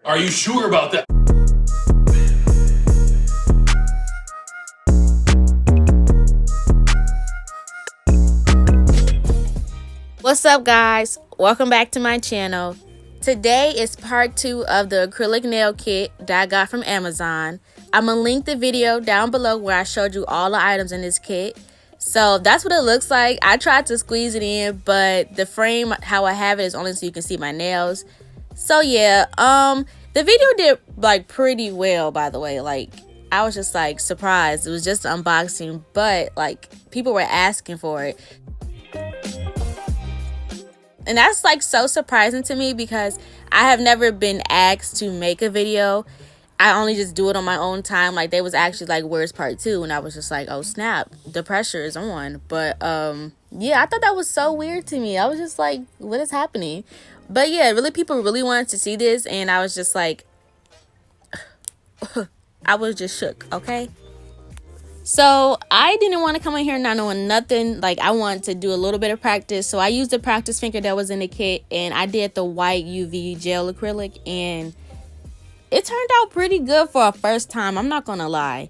Are you sure about that? What's up, guys? Welcome back to my channel. Today is part 2 of the acrylic nail kit that I got from Amazon. I'm gonna link the video down below where I showed you all the items in this kit. So that's what it looks like. I tried to squeeze it in, but the frame how I have it is only so you can see my nails. So yeah, the video did like pretty well, by the way. Like, I was just like surprised. It was just an unboxing, but like people were asking for it. And that's like so surprising to me because I have never been asked to make a video. I only just do it on my own time. Like, they was actually like, where's part 2? And I was just like, oh snap, the pressure is on. But yeah, I thought that was so weird to me. I was just like, what is happening? But yeah, really, people really wanted to see this, and I was just like, I was just shook, okay? So I didn't want to come in here not knowing nothing. Like, I wanted to do a little bit of practice. So I used the practice finger that was in the kit, and I did the white UV gel acrylic, and it turned out pretty good for a first time. I'm not gonna lie.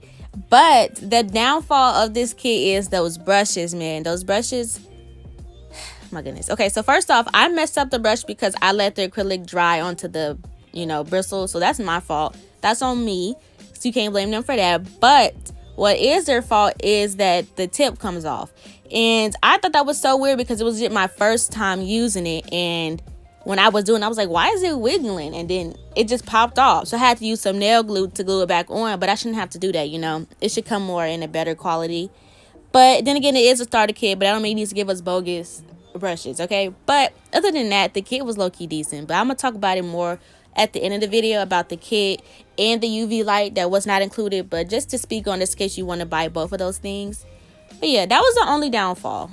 But the downfall of this kit is those brushes, man. Those brushes, my goodness. Okay, so first off, I messed up the brush because I let the acrylic dry onto the, bristles. So that's my fault. That's on me. So you can't blame them for that. But what is their fault is that the tip comes off. And I thought that was so weird because it was my first time using it. And when I was doing it, I was like, why is it wiggling? And then it just popped off. So I had to use some nail glue to glue it back on. But I shouldn't have to do that, It should come more in a better quality. But then again, it is a starter kit. But I don't mean it needs to give us bogus brushes, okay? But other than that, the kit was low-key decent. But I'm going to talk about it more at the end of the video about the kit and the UV light that was not included, but just to speak on this case you want to buy both of those things. But yeah, that was the only downfall.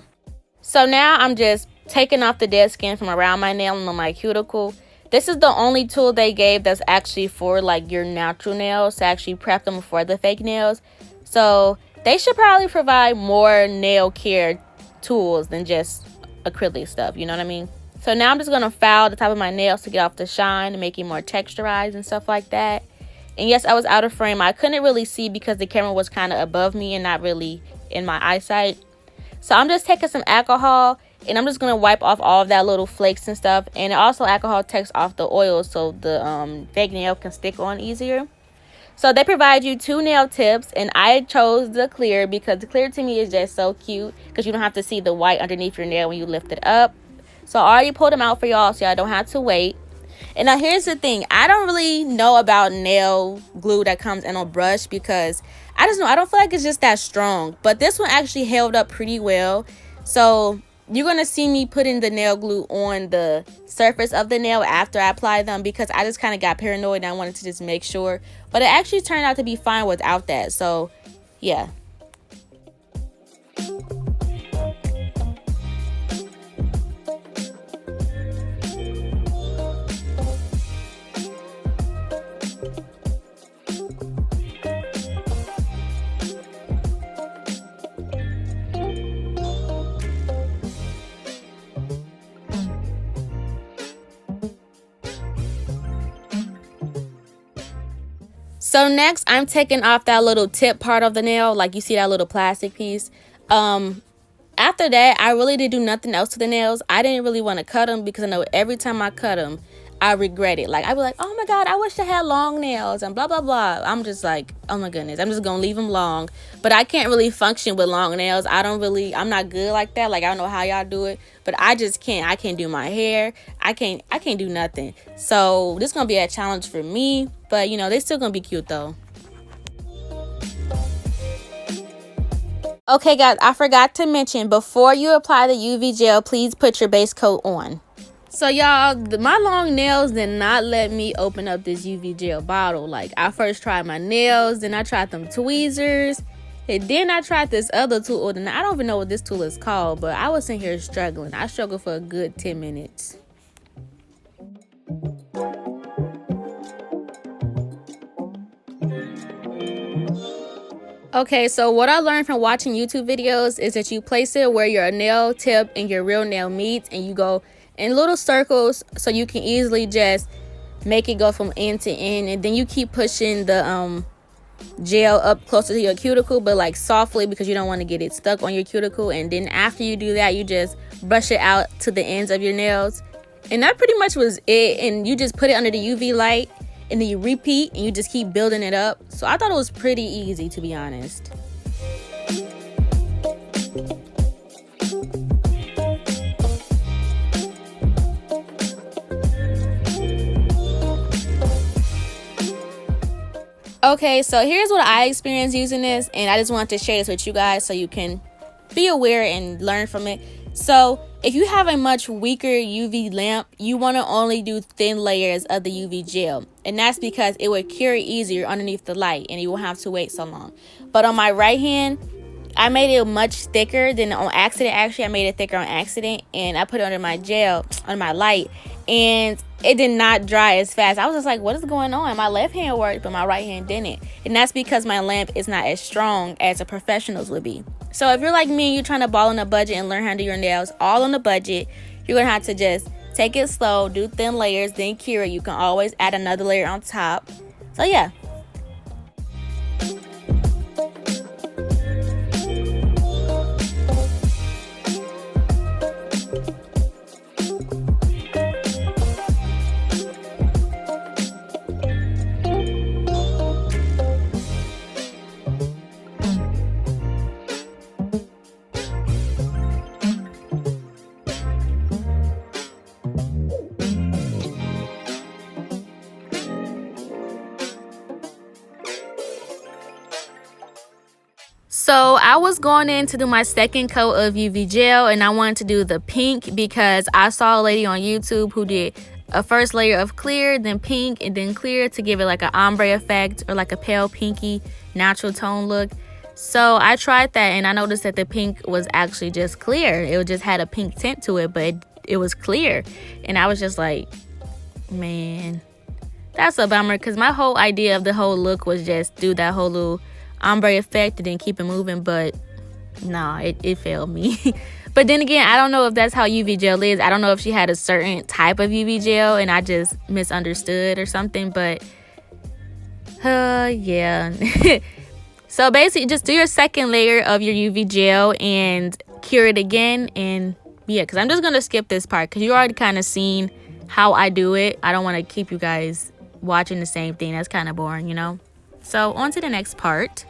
So now I'm just taking off the dead skin from around my nail and on my cuticle. This is the only tool they gave that's actually for like your natural nails, to actually prep them for the fake nails. So they should probably provide more nail care tools than just acrylic stuff, you know what I mean? So now I'm just going to file the top of my nails to get off the shine and make it more texturized and stuff like that. And yes, I was out of frame. I couldn't really see because the camera was kind of above me and not really in my eyesight. So I'm just taking some alcohol and I'm just going to wipe off all of that little flakes and stuff. And also alcohol takes off the oil so the fake nail can stick on easier. So they provide you 2 nail tips, and I chose the clear because the clear to me is just so cute because you don't have to see the white underneath your nail when you lift it up. So I already pulled them out for y'all so y'all don't have to wait. And now here's the thing. I don't really know about nail glue that comes in a brush because I don't feel like it's just that strong. But this one actually held up pretty well. So you're going to see me putting the nail glue on the surface of the nail after I apply them because I just kind of got paranoid and I wanted to just make sure. But it actually turned out to be fine without that. So yeah. So next, I'm taking off that little tip part of the nail. Like, you see that little plastic piece. After that, I really didn't do nothing else to the nails. I didn't really want to cut them because I know every time I cut them, I regret it. Like, I'd be like, oh my God, I wish I had long nails and blah, blah, blah. I'm just like, oh my goodness, I'm just going to leave them long. But I can't really function with long nails. I'm not good like that. Like, I don't know how y'all do it, but I just can't. I can't do my hair. I can't do nothing. So this is going to be a challenge for me, but they're still going to be cute though. Okay guys, I forgot to mention, before you apply the UV gel, please put your base coat on. So y'all, my long nails did not let me open up this UV gel bottle. Like, I first tried my nails, then I tried them tweezers, and then I tried this other tool. And I don't even know what this tool is called, but I was in here struggling. I struggled for a good 10 minutes. Okay, so what I learned from watching YouTube videos is that you place it where your nail tip and your real nail meets, and you go in little circles so you can easily just make it go from end to end, and then you keep pushing the gel up closer to your cuticle, but like softly, because you don't want to get it stuck on your cuticle. And then after you do that, you just brush it out to the ends of your nails, and that pretty much was it. And you just put it under the UV light, and then you repeat, and you just keep building it up. So I thought it was pretty easy, to be honest. Okay, so here's what I experienced using this, and I just wanted to share this with you guys so you can be aware and learn from it. So if you have a much weaker UV lamp, you want to only do thin layers of the UV gel, and that's because it would cure easier underneath the light and you won't have to wait so long. But on my right hand, I made it much thicker than on accident. Actually, I made it thicker on accident, and I put it under my gel, on my light, and it did not dry as fast. I was just like, what is going on? My left hand worked, but my right hand didn't. And that's because my lamp is not as strong as a professional's would be. So if you're like me and you're trying to ball on a budget and learn how to do your nails all on the budget, you're going to have to just take it slow, do thin layers, then cure it. You can always add another layer on top. So yeah. So I was going in to do my second coat of UV gel, and I wanted to do the pink because I saw a lady on YouTube who did a first layer of clear, then pink, and then clear to give it like an ombre effect or like a pale pinky natural tone look. So I tried that, and I noticed that the pink was actually just clear. It just had a pink tint to it, but it was clear. And I was just like, man, that's a bummer, because my whole idea of the whole look was just do that whole little ombre effect and then keep it moving, but nah, it failed me. But then again, I don't know if that's how UV gel is. I don't know if she had a certain type of UV gel and I just misunderstood or something, but yeah. So basically, just do your second layer of your UV gel and cure it again. And yeah, because I'm just going to skip this part because you already kind of seen how I do it. I don't want to keep you guys watching the same thing. That's kind of boring, you know? So on to the next part.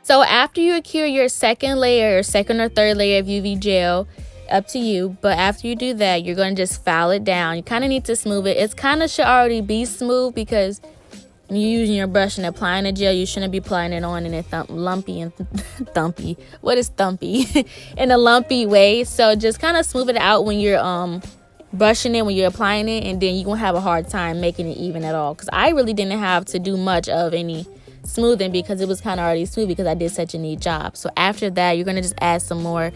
So after you cure your second layer or second or third layer of UV gel, up to you, but after you do that, you're going to just file it down. You kind of need to smooth it. It kind of should already be smooth because when you're using your brush and applying the gel, you shouldn't be applying it on in a lumpy and thumpy. What is thumpy? In a lumpy way. So just kind of smooth it out when you're brushing it, when you're applying it, and then you're going to have a hard time making it even at all. Because I really didn't have to do much of any smoothing because it was kind of already smooth because I did such a neat job. So after that, you're going to just add some more.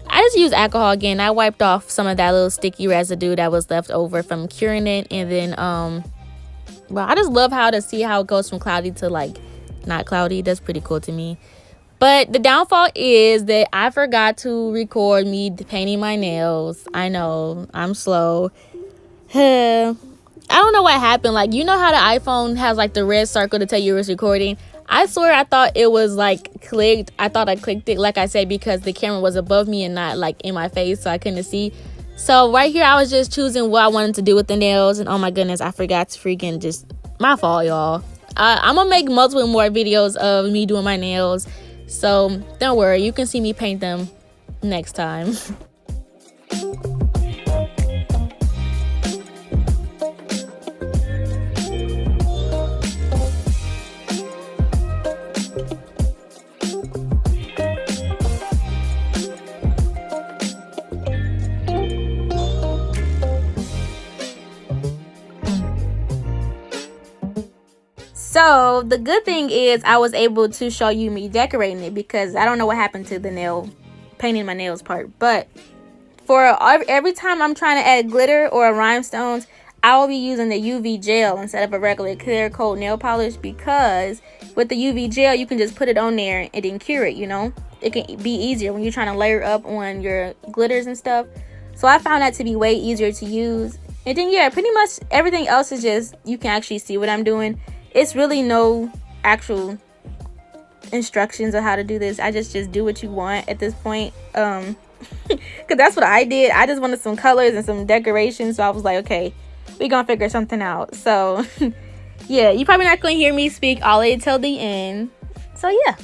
I just used alcohol again. I wiped off some of that little sticky residue that was left over from curing it. And then, well, I just love to see how it goes from cloudy to like not cloudy. That's pretty cool to me. But the downfall is that I forgot to record me painting my nails. I know, I'm slow. I don't know what happened. Like, you know how the iPhone has like the red circle to tell you it was recording? I swear I thought it was like clicked. I thought I clicked it, like I said, because the camera was above me and not like in my face, so I couldn't see. So right here, I was just choosing what I wanted to do with the nails, and oh my goodness, I forgot to freaking just, my fault, y'all. I'm gonna make multiple more videos of me doing my nails, so don't worry, you can see me paint them next time. So the good thing is I was able to show you me decorating it because I don't know what happened to the painting my nails part. But for every time I'm trying to add glitter or rhinestones, I will be using the UV gel instead of a regular clear coat nail polish, because with the UV gel, you can just put it on there and then cure it, you know. It can be easier when you're trying to layer up on your glitters and stuff. So I found that to be way easier to use. And then yeah, pretty much everything else is just, you can actually see what I'm doing. It's really no actual instructions on how to do this. I just do what you want at this point. Because that's what I did. I just wanted some colors and some decorations, so I was like, okay, we're gonna figure something out. So yeah, you're probably not gonna hear me speak all the way till the end. So yeah.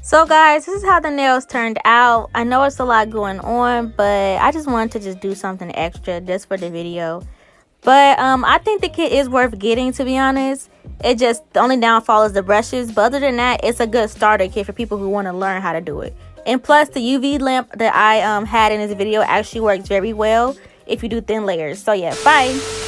So guys, this is how the nails turned out. I know it's a lot going on, but I just wanted to just do something extra just for the video. But I think the kit is worth getting, to be honest. It just, the only downfall is the brushes, but other than that, it's a good starter kit for people who want to learn how to do it. And plus, the UV lamp that I had in this video actually works very well if you do thin layers. So yeah, bye.